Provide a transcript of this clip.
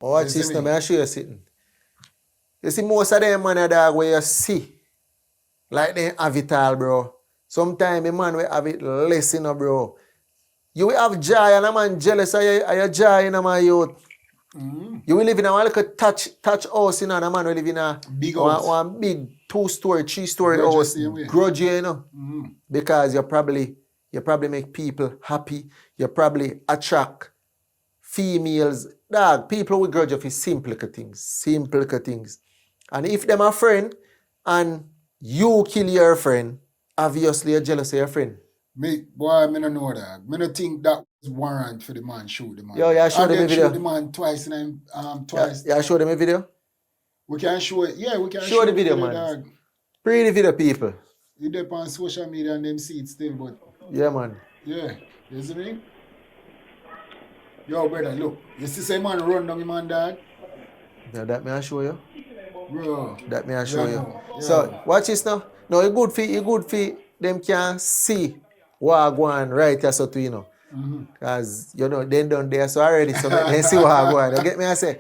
Watch this now, I show you something. You see most of them man a dog where you see, like they have it all, bro. Sometimes a man will have it less, you know, bro. You will have joy and a man jealous of your joy, you know, my youth. You will live in a little touch house, you know, and a man will live in a big house. One big 2-story, 3-story house. Grudge you, you know. Because you probably make people happy. You probably attract females. Dog, people with grudge for simple things. And if them a friend and you kill your friend, obviously you're jealous of your friend. Me don't know that. I don't think that was warrant for the man shoot the man. Yo, yeah, show them a video. Shoot the man twice and twice. Yeah, show them a video. We can show it. Yeah, we can show the video, man. Dog. Pretty the video, people. You dep on social media and them see it still, but yeah, man. Yeah, you see me? Yo, brother, look. You see say man run down the man, dog? Yeah, that may I show you. Bro. That may I show you. Yeah. So watch this now. No, it good for them can see what go on right here, so to you know. Because you know they done there so already, so they see what go on. You get me I say?